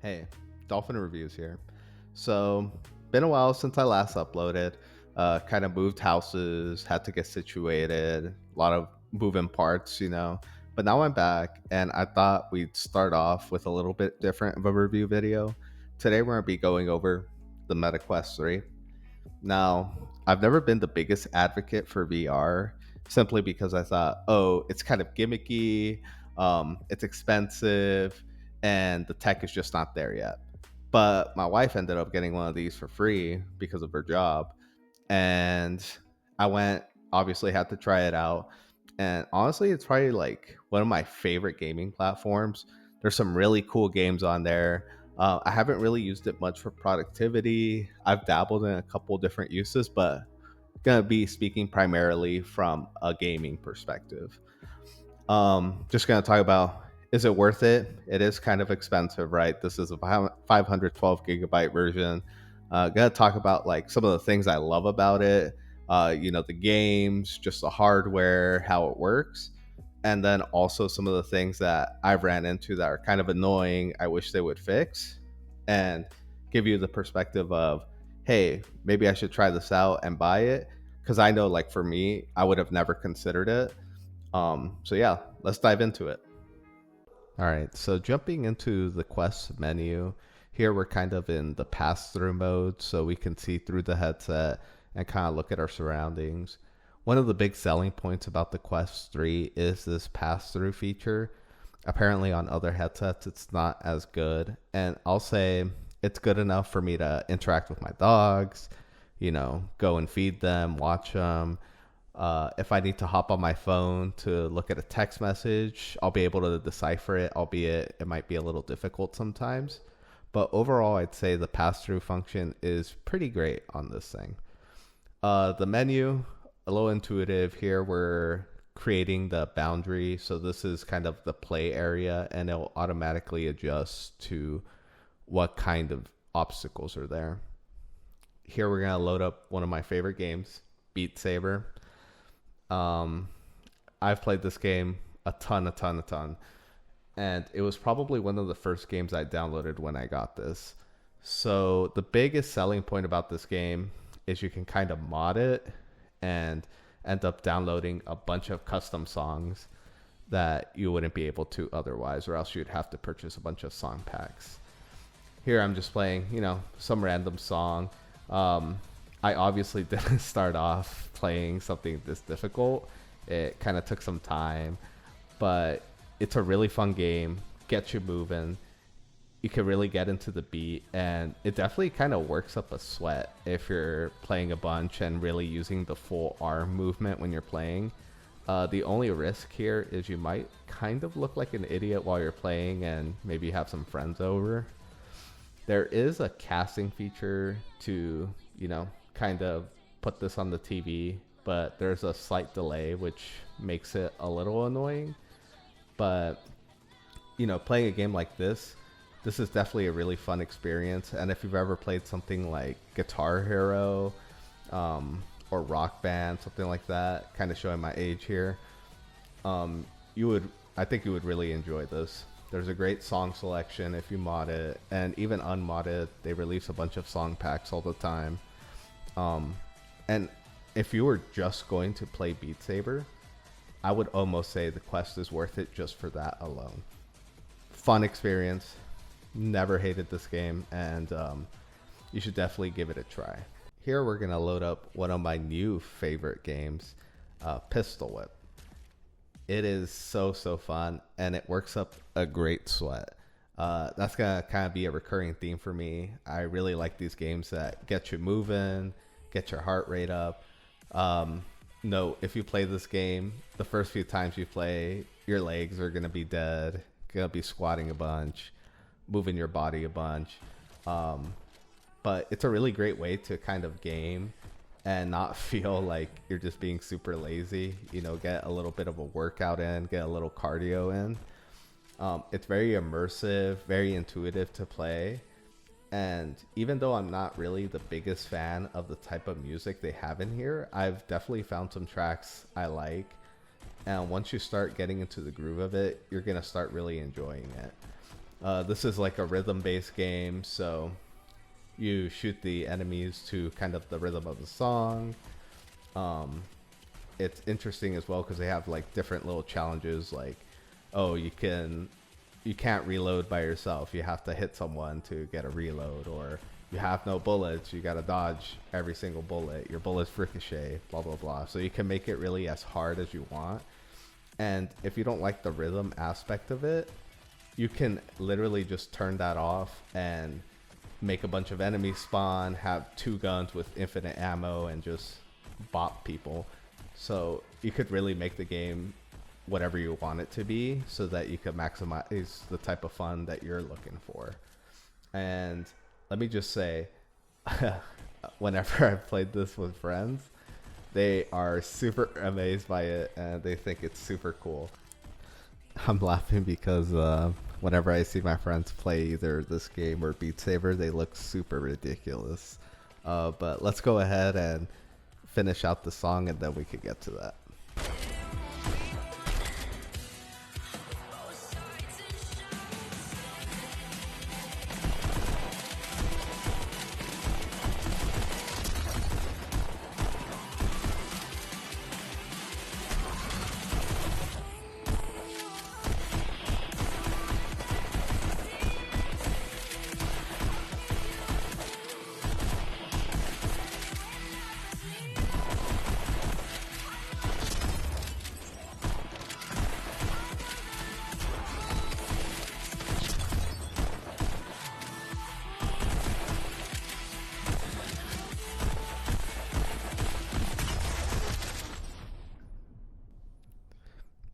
Hey, Dolphin Reviews here. So, been a while since I last uploaded. Kind of moved houses, had to get situated, a lot of moving parts. But now I'm back, and I thought we'd start off with a little bit different of a review video. Today, we're going to be going over the Meta Quest 3. Now, I've never been the biggest advocate for VR simply because I thought, oh, it's kind of gimmicky, it's expensive, and the tech is just not there yet. But my wife ended up getting one of these for free because of her job. And I went, obviously, had to try it out. And honestly, it's probably like one of my favorite gaming platforms. There's some really cool games on there. I haven't really used it much for productivity. I've dabbled in a couple different uses, but gonna be speaking primarily from a gaming perspective. Just gonna talk about, is it worth it? It is kind of expensive, right? This is a 512 gigabyte version. Gonna talk about like some of the things I love about it. The games, just the hardware, how it works, and then also some of the things that I've ran into that are kind of annoying. I wish they would fix, and give you the perspective of, hey, maybe I should try this out and buy it, because I know, like for me, I would have never considered it. So yeah, let's dive into it. All right, so jumping into the quest menu, here we're kind of in the pass-through mode, so we can see through the headset and kind of look at our surroundings. One of the big selling points about the Quest 3 is this pass-through feature. Apparently on other headsets it's not as good, and I'll say it's good enough for me to interact with my dogs, go and feed them, watch them. If I need to hop on my phone to look at a text message, I'll be able to decipher it, albeit it might be a little difficult sometimes. But overall, I'd say the pass through function is pretty great on this thing. The menu, a little intuitive here. We're creating the boundary. So this is kind of the play area, and it'll automatically adjust to what kind of obstacles are there. Here we're going to load up one of my favorite games, Beatsaber. Um, I've played this game a ton, and it was probably one of the first games I downloaded when I got this. So the biggest selling point about this game is you can kind of mod it and end up downloading a bunch of custom songs that you wouldn't be able to otherwise, or else you'd have to purchase a bunch of song packs. Here I'm just playing, some random song. I obviously didn't start off playing something this difficult. It kind of took some time, but it's a really fun game. Gets you moving. You can really get into the beat, and it definitely kind of works up a sweat if you're playing a bunch and really using the full arm movement when you're playing. The only risk here is you might kind of look like an idiot while you're playing and maybe have some friends over. There is a casting feature to, kind of put this on the TV, but there's a slight delay, which makes it a little annoying. But, playing a game like this is definitely a really fun experience. And if you've ever played something like Guitar Hero, or Rock Band, something like that, kind of showing my age here, I think you would really enjoy this. There's a great song selection if you mod it, and even unmodded, they release a bunch of song packs all the time. And if you were just going to play Beat Saber, I would almost say the quest is worth it just for that alone. Fun experience. Never hated this game, and you should definitely give it a try. Here we're going to load up one of my new favorite games, Pistol Whip. It is so fun, and it works up a great sweat. That's going to kind of be a recurring theme for me. I really like these games that get you moving, get your heart rate up. No, if you play this game, the first few times you play, your legs are going to be dead, going to be squatting a bunch, moving your body a bunch. But it's a really great way to kind of game and not feel like you're just being super lazy. Get a little bit of a workout in, get a little cardio in. It's very immersive, very intuitive to play. And even though I'm not really the biggest fan of the type of music they have in here, I've definitely found some tracks I like. And once you start getting into the groove of it, you're going to start really enjoying it. This is like a rhythm based game, so you shoot the enemies to kind of the rhythm of the song. Um, it's interesting as well because they have like different little challenges, like, oh, you can't reload by yourself, you have to hit someone to get a reload, or you have no bullets, you got to dodge every single bullet, your bullets ricochet, blah blah blah. So you can make it really as hard as you want. And if you don't like the rhythm aspect of it, you can literally just turn that off and make a bunch of enemies spawn, have two guns with infinite ammo, and just bop people. So you could really make the game whatever you want it to be so that you could maximize the type of fun that you're looking for. And let me just say, whenever I've played this with friends, they are super amazed by it and they think it's super cool. I'm laughing because whenever I see my friends play either this game or Beat Saber, they look super ridiculous. But let's go ahead and finish out the song and then we could get to that.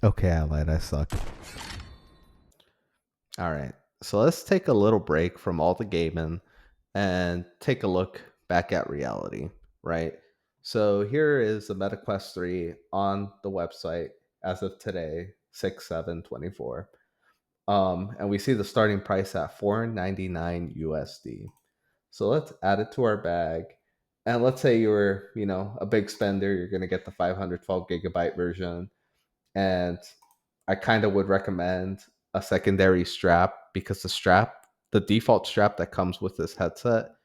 Okay, I lied. I suck. All right. So let's take a little break from all the gaming and take a look back at reality, right? So here is the MetaQuest 3 on the website as of today, 6/7/24. And we see the starting price at 499 USD. So let's add it to our bag. And let's say you're, a big spender, you're going to get the 512 gigabyte version. And I kind of would recommend a secondary strap because the default strap that comes with this headset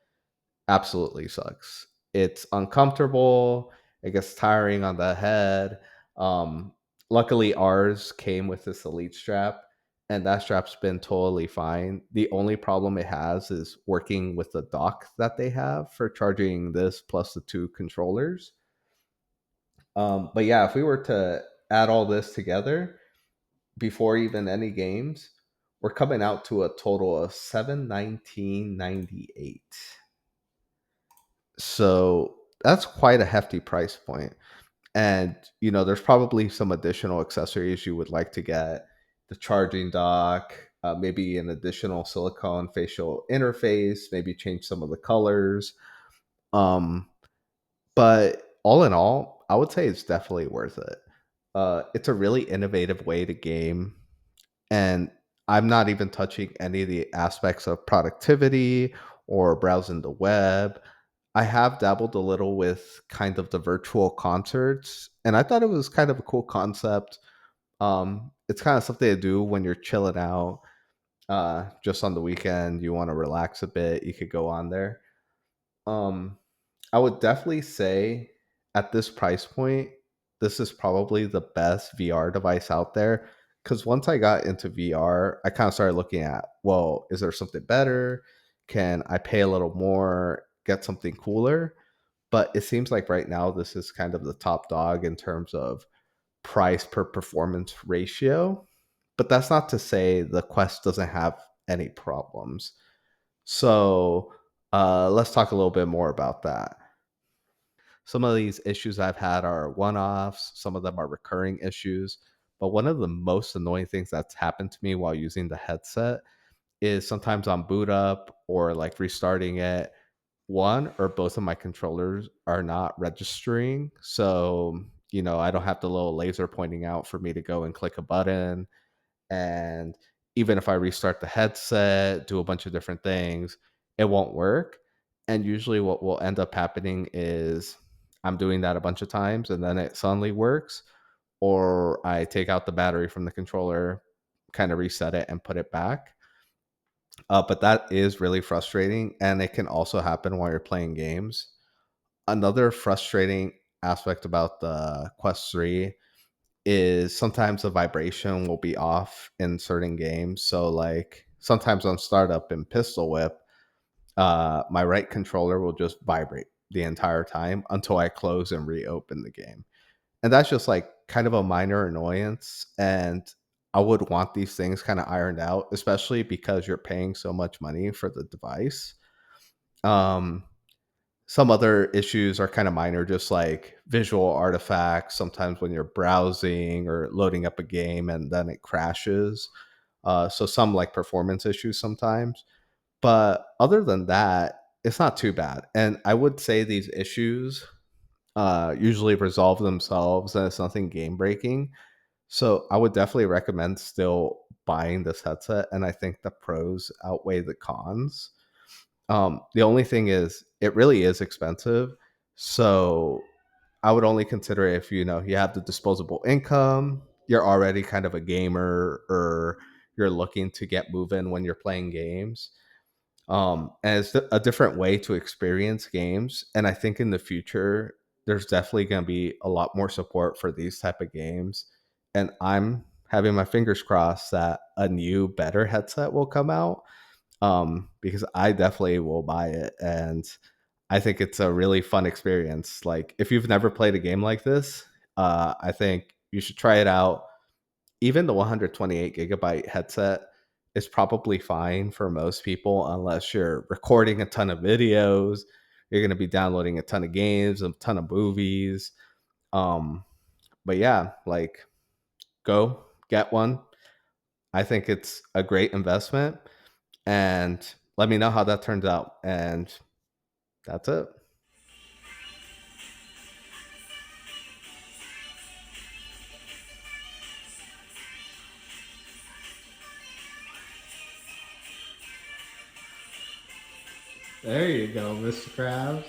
absolutely sucks. It's uncomfortable. It gets tiring on the head. Um, Luckily, ours came with this Elite strap, and that strap's been totally fine. The only problem it has is working with the dock that they have for charging this plus the two controllers. But yeah, if we were to add all this together before even any games, we're coming out to a total of 719.98. So that's quite a hefty price point. And there's probably some additional accessories you would like to get: the charging dock, maybe an additional silicone facial interface, maybe change some of the colors. Um, but all in all, I would say it's definitely worth it. It's a really innovative way to game, and I'm not even touching any of the aspects of productivity or browsing the web. I have dabbled a little with kind of the virtual concerts, and I thought it was kind of a cool concept. It's kind of something to do when you're chilling out, just on the weekend. You want to relax a bit, you could go on there. Um, I would definitely say at this price point, this is probably the best VR device out there. Because once I got into VR, I kind of started looking at, well, is there something better? Can I pay a little more, get something cooler? But it seems like right now this is kind of the top dog in terms of price per performance ratio. But that's not to say the Quest doesn't have any problems. So let's talk a little bit more about that. Some of these issues I've had are one offs, some of them are recurring issues. But one of the most annoying things that's happened to me while using the headset is sometimes on boot up or like restarting it, one or both of my controllers are not registering. So, I don't have the little laser pointing out for me to go and click a button. And even if I restart the headset, do a bunch of different things, it won't work. And usually, what will end up happening is I'm doing that a bunch of times and then it suddenly works, or I take out the battery from the controller, kind of reset it and put it back. But that is really frustrating, and it can also happen while you're playing games. Another frustrating aspect about the Quest 3 is sometimes the vibration will be off in certain games. So, like, sometimes on startup and Pistol Whip, my right controller will just vibrate the entire time until I close and reopen the game. And that's just like kind of a minor annoyance. And I would want these things kind of ironed out, especially because you're paying so much money for the device. Um, some other issues are kind of minor, just like visual artifacts. Sometimes when you're browsing or loading up a game and then it crashes. So some like performance issues sometimes. But other than that, it's not too bad. And I would say these issues usually resolve themselves and it's nothing game breaking. So I would definitely recommend still buying this headset. And I think the pros outweigh the cons. The only thing is, it really is expensive. So I would only consider it if you have the disposable income, you're already kind of a gamer, or you're looking to get moving when you're playing games. And it's a different way to experience games. And I think in the future, there's definitely going to be a lot more support for these type of games. And I'm having my fingers crossed that a new, better headset will come out, because I definitely will buy it. And I think it's a really fun experience. Like, if you've never played a game like this, I think you should try it out. Even the 128 gigabyte headset is probably fine for most people, unless you're recording a ton of videos, you're going to be downloading a ton of games, a ton of movies. um but yeah, like, go get one. I think it's a great investment, and let me know how that turns out. And that's it. There you go, Mr. Krabs.